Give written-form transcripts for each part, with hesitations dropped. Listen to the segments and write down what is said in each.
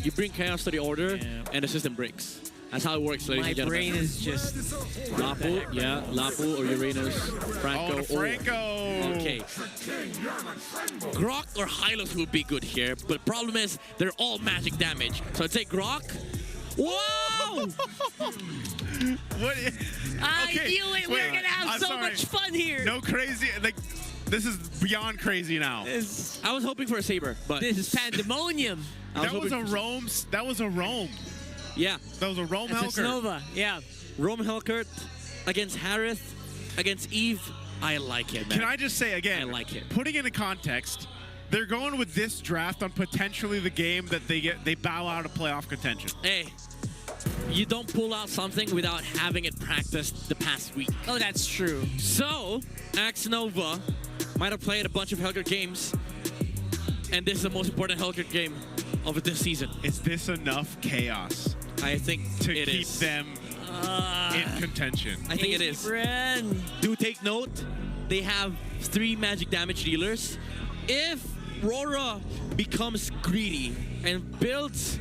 You bring chaos to the order, and the system breaks. That's how it works, ladies and gentlemen. My brain is just... Lapu, yeah, Lapu or Uranus, Franco. Oh, Franco! Okay. Grok or Hylos would be good here, but the problem is they're all magic damage. So I'd say Grok. Whoa! What? I knew it! We're gonna have so much fun here! No crazy, like, this is beyond crazy now. I was hoping for a Saber, but... This is pandemonium! That was a Rome. That was a Rome. Yeah. That was a Rome That's Helkert. Nova, yeah. Rome Helkert against Harith, against Eve. I like it, man. Can I just say again, I like it. Putting it into context, they're going with this draft on potentially the game that they bow out of playoff contention. Hey, you don't pull out something without having it practiced the past week. Oh, that's true. So, X-Nova might have played a bunch of Helkert games, and this is the most important Helkert game of this season. Is this enough chaos? I think to it keep is. them in contention. I think it is. AP.Bren. Do take note, they have 3 magic damage dealers. If Aurora becomes greedy and builds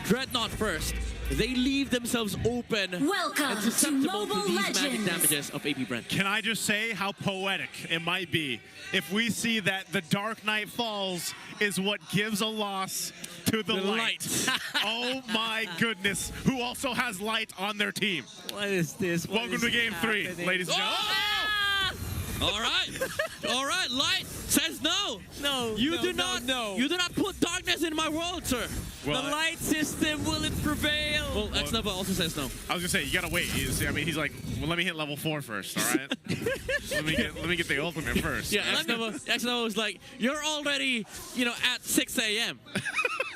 Dreadnought first, they leave themselves open and susceptible to these magic damages of AP.Bren. Can I just say how poetic it might be if we see that the Dark Knight Falls is what gives a loss to the light. Oh my goodness. Who also has light on their team. What is this? Welcome to Game 3, ladies and gentlemen. All right. All right, light says no. No, You do not put darkness in my world, sir. Well, the light system, will it prevail? Well, X-Nova also says no. I was gonna say, you gotta wait. I mean, he's like, well, let me hit level 4 first, all right? let me get the ultimate first. Yeah, X-Nova was like, you're already, at 6 a.m.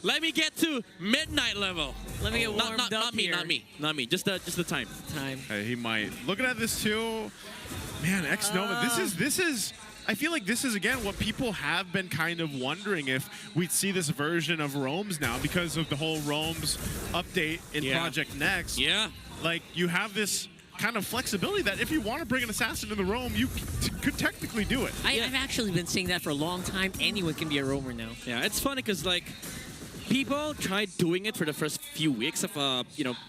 Let me get to midnight level. Let me get warmed up not here. Not me. Just the time. Hey, he might. Looking at this too, man. X-Nova. This is. I feel like this is again what people have been kind of wondering if we'd see this version of Rome's now because of the whole Rome's update in Project Next. Yeah. Like you have this kind of flexibility that if you want to bring an assassin to the Rome, you could technically do it. I've actually been saying that for a long time. Anyone can be a roamer now. Yeah, it's funny because like people tried doing it for the first few weeks of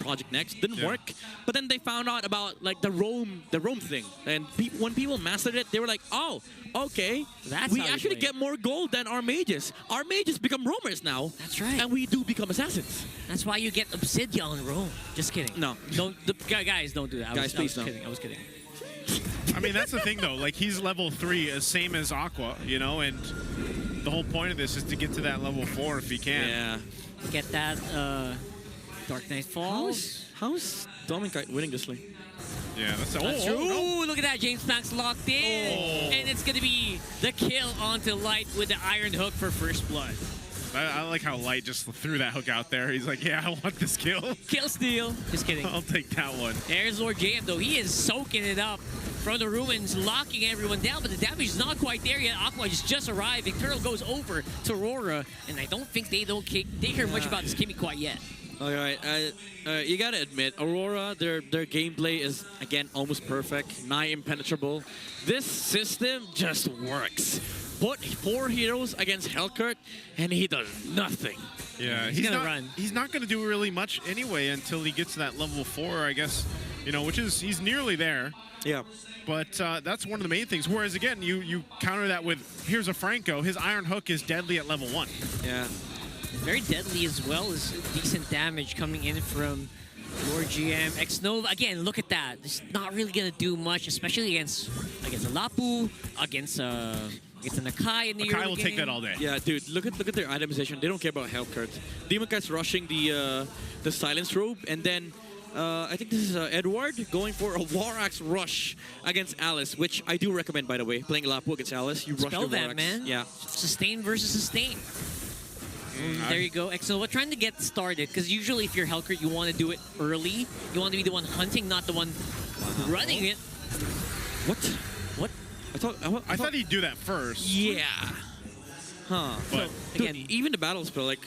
Project Next, didn't work, but then they found out about like the Rome thing, and when people mastered it, they were like, oh, okay, we actually get more gold than our mages. Our mages become roamers now. That's right. And we do become assassins. That's why you get Obsidian on Rome. Just kidding. No. Guys, don't do that. Guys, please don't. I was kidding. I mean, that's the thing though. Like he's level 3, same as Aqua, and the whole point of this is to get to that level 4 if he can. Yeah. Get that Dark Knight Falls. How's Dominic winning this lane? Yeah, that's true. no. Ooh, look at that. James Max locked in. And it's going to be the kill onto Light with the Iron Hook for first blood. I like how Light just threw that hook out there. He's like, yeah, I want this kill. Kill steal. Just kidding. I'll take that one. There's Lord JM, though. He is soaking it up from the ruins, locking everyone down, but the damage is not quite there yet. Aqua is just arriving. Turtle goes over to Aurora, and I don't think they care much about this Kimmy quite yet. All right, you gotta admit, Aurora, their gameplay is again almost perfect, nigh impenetrable. This system just works. Put 4 heroes against Helkert, and he does nothing. Yeah, he's gonna run. He's not gonna do really much anyway until he gets to that level 4, I guess. Which is he's nearly there. Yeah. But that's one of the main things. Whereas again, you counter that with here's a Franco. His Iron Hook is deadly at level 1. Yeah. Very deadly as well as decent damage coming in from Lord GM. X-Nova, again, look at that. It's not really going to do much, especially against the Lapu, against the Nakai in the Nakai will take that all day. Yeah, dude, look at their itemization. They don't care about Helkert. Demon Kite's rushing the Silence Robe, and then I think this is Edward going for a War Axe rush against Alice, which I do recommend, by the way. Playing Lapu against Alice, you rush the War Axe. Man. Yeah. Sustain versus sustain. There you go, X-Nova trying to get started, because usually if you're Helkert, you want to do it early. You want to be the one hunting, not the one running it. What? I thought he'd do that first. Yeah. Huh. But dude, again, even the battle spell, like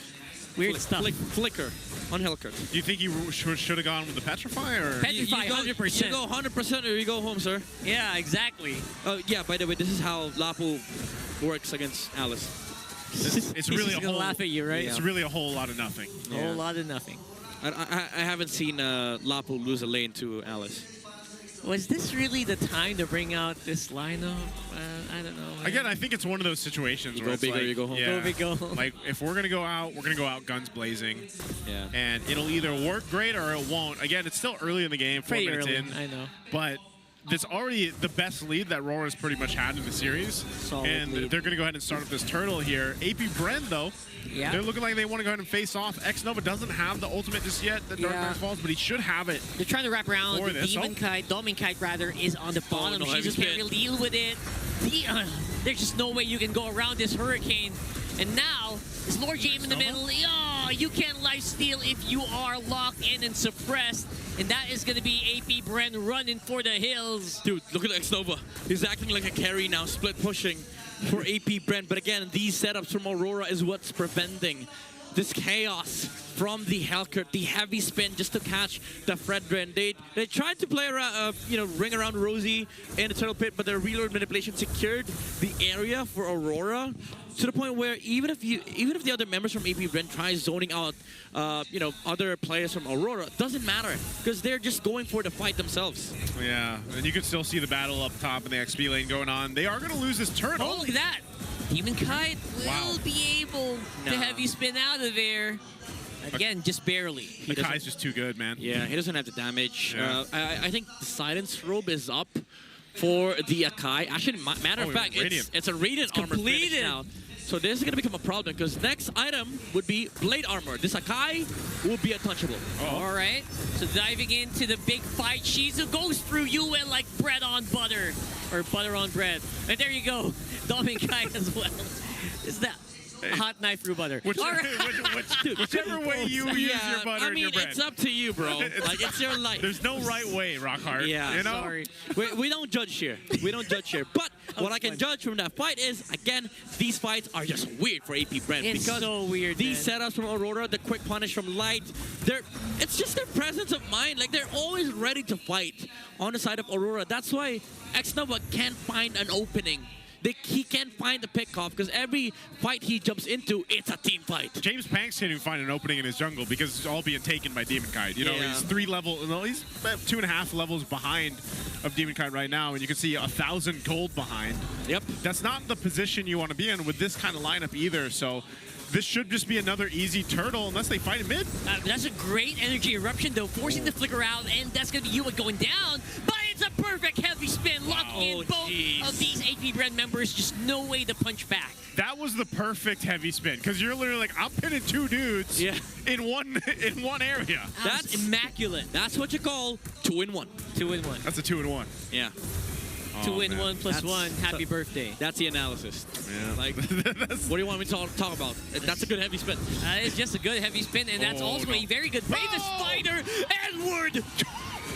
weird stuff. Flicker on Helkert. Do you think he should have gone with the Petrify, or Petrify 100%? You go 100% or you go home, sir. Yeah, exactly. Yeah. By the way, this is how Lapu works against Alice. It's He's really just a gonna whole. laugh at you, right? It's really a whole lot of nothing. A whole lot of nothing. I haven't seen Lapu lose a lane to Alice. Was this really the time to bring out this lineup? I don't know. Man. Again, I think it's one of those situations where go it's big or like, you go home. Yeah, Go big, go home. like if we're gonna go out guns blazing, Yeah. and it'll either work great or it won't. Again, it's still early in the game, 4 Pretty minutes early, in, I know. but it's already the best lead that Aurora's pretty much had in the series. Solid and lead. they're gonna go ahead and start up this turtle here. AP.Bren though. Yeah. They're looking like they want to go ahead and face off. X-Nova doesn't have the ultimate just yet, the Dark Yeah. Knight Falls, but he should have it. They're trying to wrap around. For The this, Demon Kite, Domin Kite rather, is on the bottom. no, She heavy just can't spin. really deal with it. There's just no way you can go around this hurricane. And now, it's Lord James in the middle. Oh, you can't lifesteal if you are locked in and suppressed. And that is going to be AP.Bren running for the hills. Dude, look at X-Nova. He's acting like a carry now, split pushing for AP.Bren. But again, these setups from Aurora is what's preventing this chaos from the Hellcurt, the heavy spin just to catch the Fredrin. They tried to play around, ring around Rosie in the turtle pit, but their reload manipulation secured the area for Aurora to the point where even if the other members from AP.Bren try zoning out, other players from Aurora, doesn't matter because they're just going for the fight themselves. Yeah, and you can still see the battle up top in the XP lane going on. They are going to lose this turtle. Oh, look at that. Demon Kite will Wow. be able to Nah. heavy spin out of there. Again, just barely. The Kai's just too good, man. Yeah, he doesn't have the damage. Yeah. I think the Silence Robe is up for the Akai. Actually, matter of Oh, fact, Radiant. it's a Radiant armor finish completed. now. So this is going to become a problem because next item would be Blade Armor. This Akai will be untouchable. All right. So diving into the big fight, Shizu goes through UN like bread on butter. Or butter on bread. And there you go. Domin Kite as well. Is that a hot knife through butter? Which, All right. whichever way you use your butter I and mean, your bread. it's up to you, bro. Like, it's your life. There's no right way, Rockhart. Yeah, you know? Sorry. We don't judge here. We don't judge here. But what I can fun. judge from that fight is, again, these fights are just weird for AP.Bren. It's because so weird, these man. setups from Aurora, the quick punish from Light, it's just their presence of mind. Like, they're always ready to fight on the side of Aurora. That's why X-Nova can't find an opening. He can't find the pick-off because every fight he jumps into, it's a team fight. James Panks can't even find an opening in his jungle because it's all being taken by Demon Kite. You know, Yeah. he's 2.5 levels behind of Demon Kite right now, and you can see 1,000 gold behind. Yep. That's not the position you want to be in with this kind of lineup either, so this should just be another easy turtle unless they fight in mid. That's a great energy eruption, though, forcing the flicker out, and that's going to be Yua going down. But it's a perfect heavy spin, locking in both of these AP.Bren members. Just no way to punch back. That was the perfect heavy spin because you're literally like, I'm pinning two dudes Yeah. in one area. That's immaculate. That's what you call 2-in-1. 2-in-1. That's a 2-in-1. Yeah. 2-in-1 plus That's- 1. Happy birthday. That's the analysis. Yeah. Like, what do you want me to talk about? That's a good heavy spin. It's just a good heavy spin, and that's Oh, also no. a very good play. The Spider, Edward,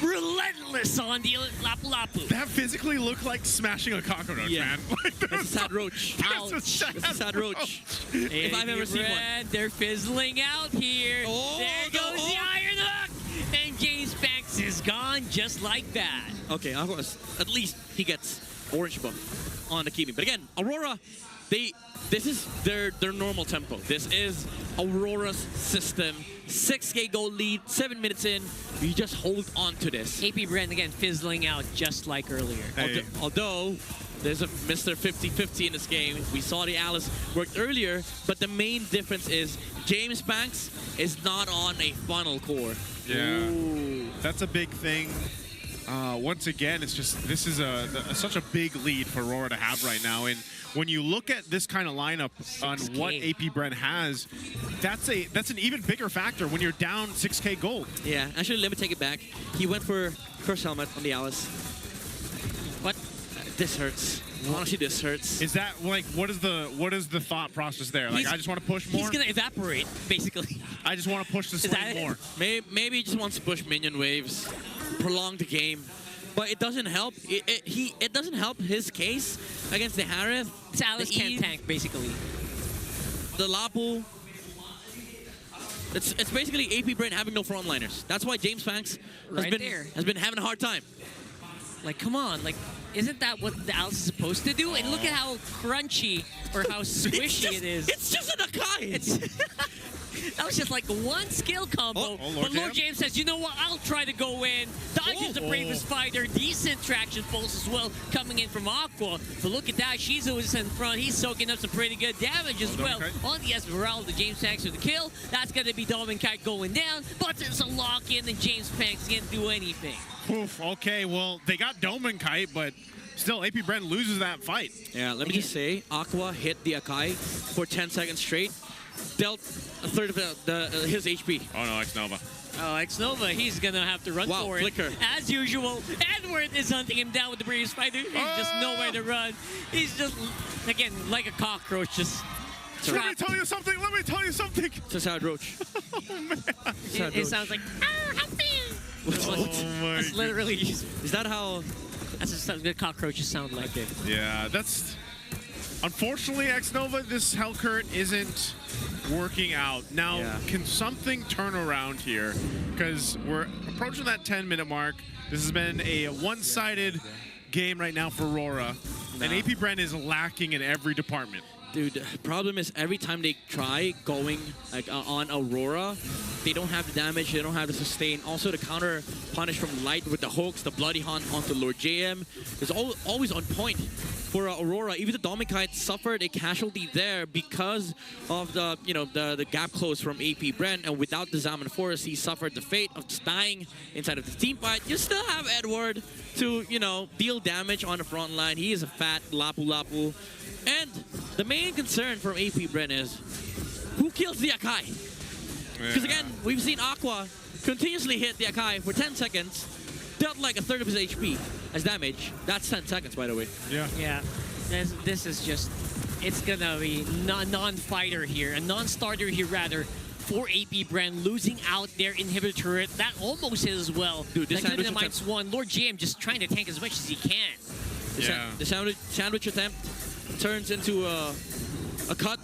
relentless on the Lapu Lapu. That physically looked like smashing a cockroach, Yeah. man. Like, It's a sad roach. Ouch. It's a sad roach. If I've ever seen one. AP.Bren, they're fizzling out here. Oh, There goes the Iron Hook, and James Banks is gone just like that. Okay, of course. At least he gets orange buff on the Kimi. But again, Aurora, this is their normal tempo. This is Aurora's system. 6K gold lead, 7 minutes in. You just hold on to this. AP.Bren again fizzling out just like earlier. Hey. Although there's a Mr. 50-50 in this game. We saw the Alice worked earlier, but the main difference is James Banks is not on a funnel core. Yeah. Ooh. That's a big thing. Once again, it's just this is such a big lead for Aurora to have right now. And when you look at this kind of lineup on 6K. what AP.Bren has, that's an even bigger factor when you're down 6K gold. Yeah, actually, let me take it back. He went for first helmet on the Alice. What? This hurts. Honestly, this hurts. Is that like what is the thought process there? Like He's- I just want to push more. He's gonna evaporate, basically. I just want to push the that slate it? more. Maybe he just wants to push minion waves, prolong the game. But it doesn't help. It doesn't help his case against the Harith. This Alice the can't Eve, tank, basically. The Lapu. It's basically AP.Bren having no frontliners. That's why James Banks Right there. has been having a hard time. Like, come on, like, isn't that what the Alice is supposed to do? And look at how crunchy or how squishy it is. It's just an Akai. That was just like one skill combo. But Lord James says, you know what? I'll try to go in. Dodges the bravest fighter. Decent traction pulse as well coming in from Aqua. But look at that. Shizu is in front. He's soaking up some pretty good damage as well. On the Esmeralda, James Panks with the kill. That's going to be Dominkite going down. But it's a lock-in and James Panks can't do anything. Oof, okay, well, they got Dominkite, but still, AP.Bren loses that fight. Yeah, let me just say, Aqua hit the Akai for 10 seconds straight. Dealt a third of his HP. Oh no, X-Nova. Oh, X-Nova, he's going to have to run for flicker. it. As usual, Edward is hunting him down with the British fighter. He's just nowhere to run. He's just, again, like a cockroach, just Let me tell you something. Let me tell you something. It's a sad roach. Oh, man. It sounds like, help me. That's literally, is that how? That's just what cockroaches sound like. Okay. Yeah, that's... Unfortunately, X-Nova, this Hellcurt isn't working out. Now, can something turn around here? Because we're approaching that 10-minute mark. This has been a one-sided game right now for Aurora. And AP.Bren is lacking in every department. Dude, the problem is every time they try going like on Aurora, they don't have the damage, they don't have the sustain. Also, the counter punish from Light with the hooks, the Bloody Hunt onto Lord JM is always on point for Aurora. Even the Dominkite suffered a casualty there because of the the gap close from AP.Bren, and without the Zaman Forest, he suffered the fate of just dying inside of the team fight. You still have Edward to deal damage on the front line. He is a fat Lapu. And the main concern from AP.Bren is who kills the Akai? Because again, we've seen Aqua continuously hit the Akai for 10 seconds, dealt like a third of his HP as damage. That's 10 seconds, by the way. Yeah. This is just, it's gonna be non-fighter here, a non-starter here rather, for AP.Bren, losing out their inhibitor turret. That almost hit as well. Dude, this like -1. Lord GM just trying to tank as much as he can. The sandwich attempt turns into a cut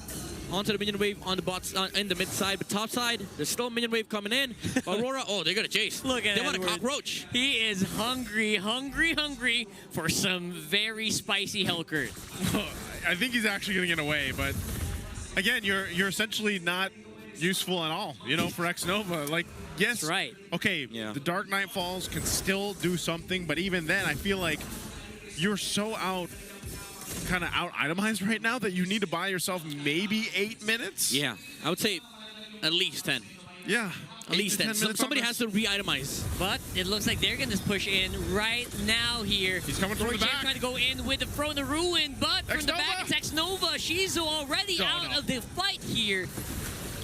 onto the minion wave on the bots in the mid side, but top side there's still a minion wave coming in. Aurora, they're gonna chase. Look at they want a cockroach. He is hungry for some very spicy Hellcurt. I think he's actually gonna get away, but again, you're essentially not useful at all, for X-Nova. Like, yes, that's right. Okay, the Dark Knight Falls can still do something, but even then, I feel like you're so kind of out itemized right now that you need to buy yourself maybe 8 minutes. Yeah, I would say at least 10. Yeah, at least 10. Somebody has to re-itemize. But it looks like they're gonna push in right now here. He's coming from the back. Trying to go in with the Throne of Ruin, but from the back it's X-Nova. Shizu already out of the fight here.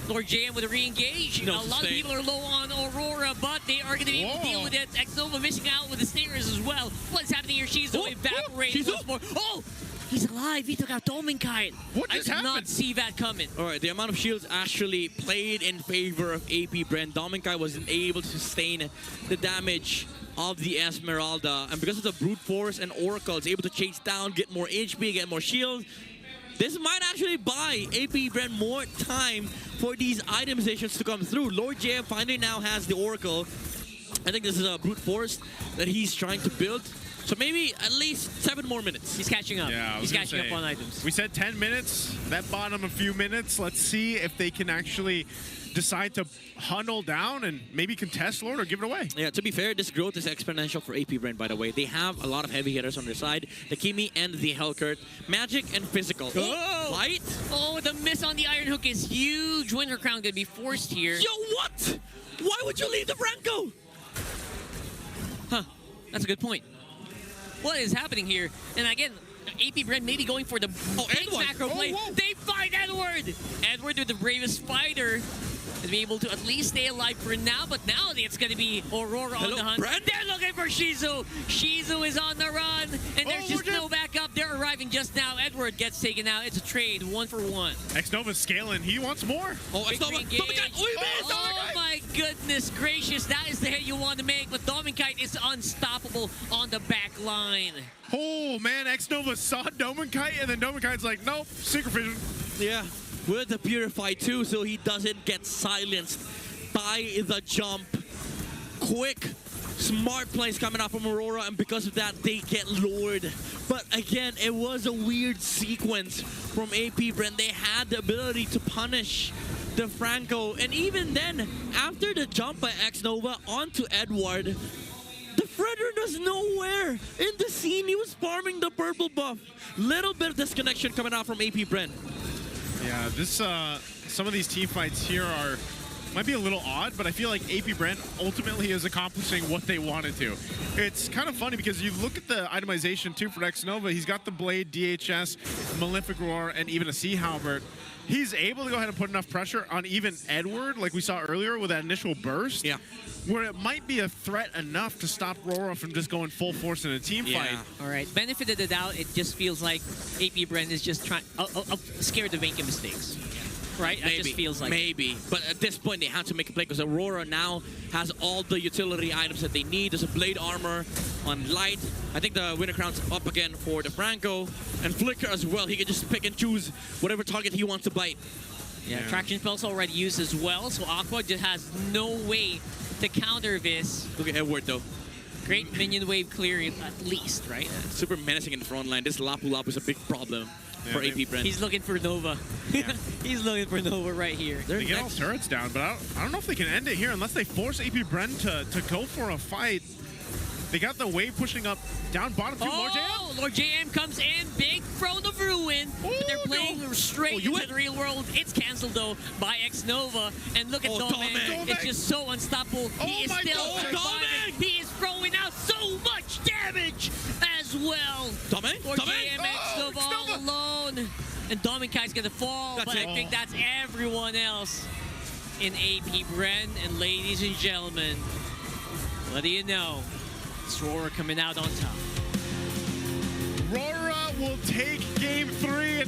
Lord JM with a re-engage. A lot of people are low on Aurora, but they are going to be able to deal with it. X-Nova missing out with the snares as well. What's happening here? Shizu evaporating once more. Oh! He's alive. He took out Dominkite. What just happened? I did not see that coming. All right, the amount of shields actually played in favor of AP.Bren. Dominkite wasn't able to sustain the damage of the Esmeralda. And because of the Brute Force and Oracle, it's able to chase down, get more HP, get more shield. This might actually buy AP.Bren more time for these itemizations to come through. Lord JM finally now has the Oracle. I think this is a Brute Force that he's trying to build. So maybe at least 7 more minutes. He's catching up. Yeah, he's catching up on items. We said 10 minutes. That bought him a few minutes. Let's see if they can actually decide to huddle down and maybe contest Lord or give it away. Yeah, to be fair, this growth is exponential for AP.Bren, by the way. They have a lot of heavy hitters on their side. The Kimi and the Hellcurt. Magic and physical. Oh! Light? Oh, the miss on the Iron Hook is huge. Winter Crown going to be forced here. Yo, what? Why would you leave the Franco? Huh, that's a good point. What is happening here? And again, AP.Bren maybe going for the big macro play. They fight Edward! Edward with the bravest fighter to be able to at least stay alive for now, but now it's going to be Aurora on the hunt. Brad? They're looking for Shizu. Shizu is on the run, and there's just no backup. They're arriving just now. Edward gets taken out. It's a trade, 1-for-1. X-Nova's scaling. He wants more. Oh, X-Nova. Oh my goodness gracious. That is the hit you want to make, but Dominkite is unstoppable on the back line. Oh, man. X-Nova saw Dominkite, and then Dominkite's like, nope, secret vision. Yeah, with the Purify too, so he doesn't get silenced by the jump. Quick Smart plays coming out from Aurora, and because of that, they get lured. But again, it was a weird sequence from AP.Bren. They had the ability to punish the Franco, and even then, after the jump by X-Nova onto Edward, the Fredder was nowhere in the scene. He was farming the purple buff. Little bit of disconnection coming out from AP.Bren. Yeah, this some of these team fights here might be a little odd, but I feel like AP.Bren ultimately is accomplishing what they wanted to. It's kind of funny because you look at the itemization too for X-Nova. He's got the Blade, DHS, Malefic Roar, and even a Sea Halberd. He's able to go ahead and put enough pressure on even Edward, like we saw earlier with that initial burst, Yeah. where it might be a threat enough to stop Aurora from just going full force in a team fight. All right, benefit of the doubt, it just feels like AP.Bren is just trying, scared of making mistakes. Right? Maybe. It just feels like Maybe. But at this point, they have to make a play because Aurora now has all the utility items that they need. There's a Blade Armor on Light. I think the Winter Crown's up again for the Franco. And Flicker as well. He can just pick and choose whatever target he wants to bite. Yeah, Traction Spell's already used as well, so Aqua just has no way to counter this. Look at Edward, though. Great minion wave clearing, at least, right? Super menacing in the front line. This Lapu Lapu is a big problem for AP.Bren. He's looking for Nova. Yeah. He's looking for Nova right here. They get all turrets down, but I don't know if they can end it here unless they force AP.Bren to go for a fight. They got the wave pushing up down bottom two. Oh, Lord JM comes in, big Throne of Ruin, but they're playing straight into the real world. It's canceled though by X-Nova, and look at Domek. It's just so unstoppable. He is still surviving. He is throwing out so much damage as well. Domek? Lord JM, X-Nova all alone, and Domenkai's gonna fall, but I think that's everyone else in AP.Bren. And ladies and gentlemen, what do you know? It's Aurora coming out on top. Aurora will take game 3.